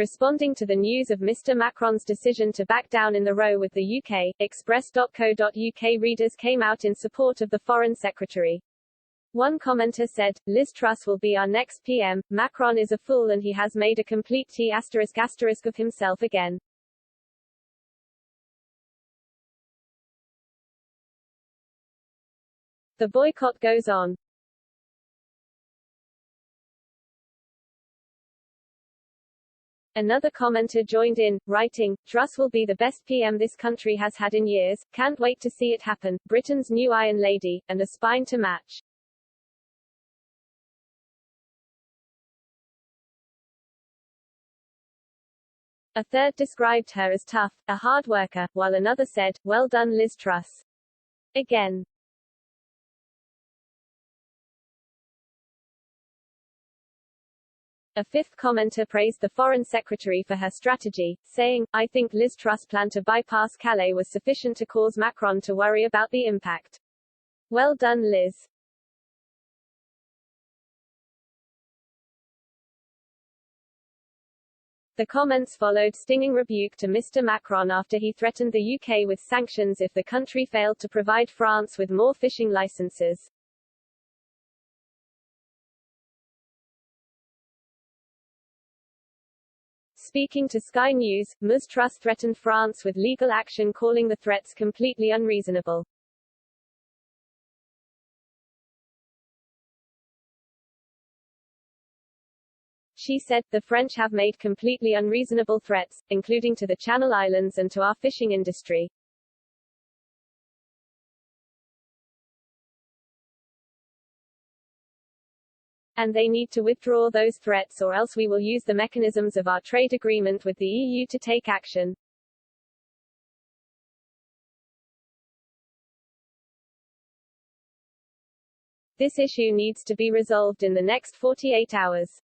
Responding to the news of Mr. Macron's decision to back down in the row with the UK, Express.co.uk readers came out in support of the Foreign Secretary. One commenter said, "Liz Truss will be our next PM, Macron is a fool and he has made a complete T** of himself again." The boycott goes on. Another commenter joined in, writing, "Truss will be the best PM this country has had in years, can't wait to see it happen, Britain's new Iron Lady, and a spine to match." A third described her as tough, a hard worker, while another said, "Well done Liz Truss." Again. A fifth commenter praised the Foreign Secretary for her strategy, saying, "I think Liz Truss' plan to bypass Calais was sufficient to cause Macron to worry about the impact. Well done Liz." The comments followed stinging rebuke to Mr. Macron after he threatened the UK with sanctions if the country failed to provide France with more fishing licenses. Speaking to Sky News, Ms. Truss threatened France with legal action, calling the threats completely unreasonable. She said, "The French have made completely unreasonable threats, including to the Channel Islands and to our fishing industry. And they need to withdraw those threats or else we will use the mechanisms of our trade agreement with the EU to take action." This issue needs to be resolved in the next 48 hours.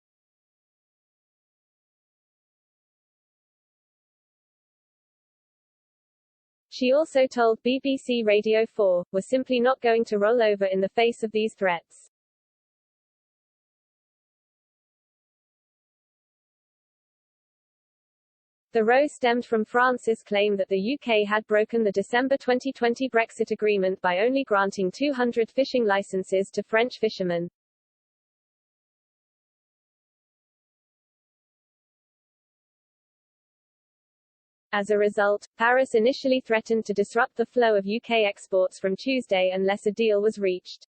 She also told BBC Radio 4, "We're simply not going to roll over in the face of these threats." The row stemmed from France's claim that the UK had broken the December 2020 Brexit agreement by only granting 200 fishing licenses to French fishermen. As a result, Paris initially threatened to disrupt the flow of UK exports from Tuesday unless a deal was reached.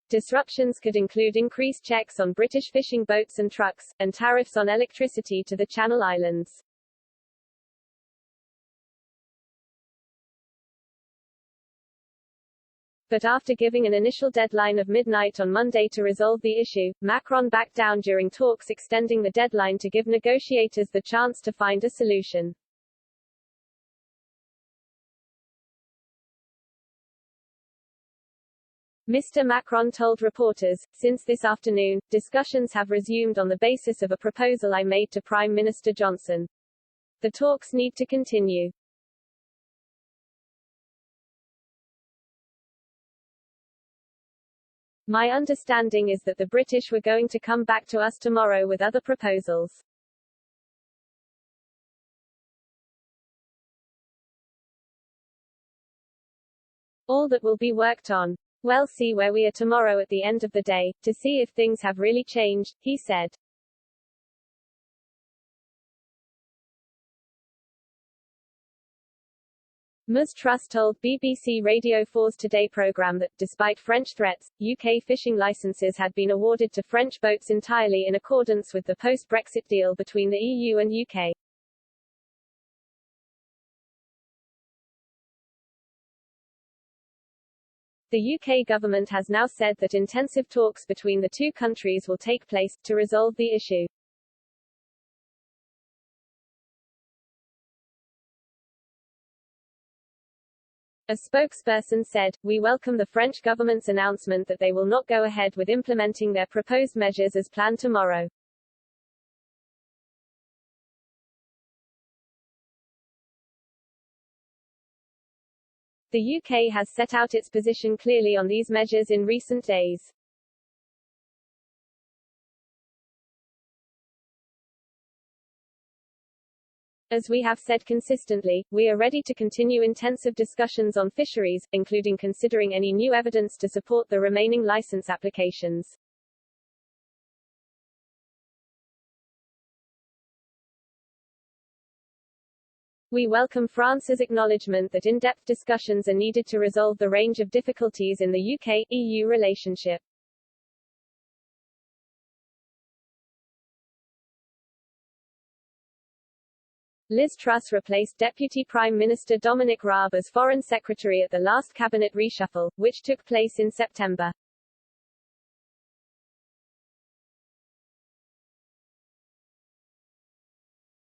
Disruptions could include increased checks on British fishing boats and trucks, and tariffs on electricity to the Channel Islands. But after giving an initial deadline of midnight on Monday to resolve the issue, Macron backed down during talks extending the deadline to give negotiators the chance to find a solution. Mr. Macron told reporters, "Since this afternoon, discussions have resumed on the basis of a proposal I made to Prime Minister Johnson. The talks need to continue." "My understanding is that the British were going to come back to us tomorrow with other proposals." "All that will be worked on. We'll see where we are tomorrow at the end of the day, to see if things have really changed," he said. Ms. Truss told BBC Radio 4's Today programme that, despite French threats, UK fishing licences had been awarded to French boats entirely in accordance with the post-Brexit deal between the EU and UK. The UK government has now said that intensive talks between the two countries will take place, to resolve the issue. A spokesperson said, "We welcome the French government's announcement that they will not go ahead with implementing their proposed measures as planned tomorrow." The UK has set out its position clearly on these measures in recent days. As we have said consistently, we are ready to continue intensive discussions on fisheries, including considering any new evidence to support the remaining license applications. We welcome France's acknowledgement that in-depth discussions are needed to resolve the range of difficulties in the UK-EU relationship. Liz Truss replaced Deputy Prime Minister Dominic Raab as Foreign Secretary at the last cabinet reshuffle, which took place in September.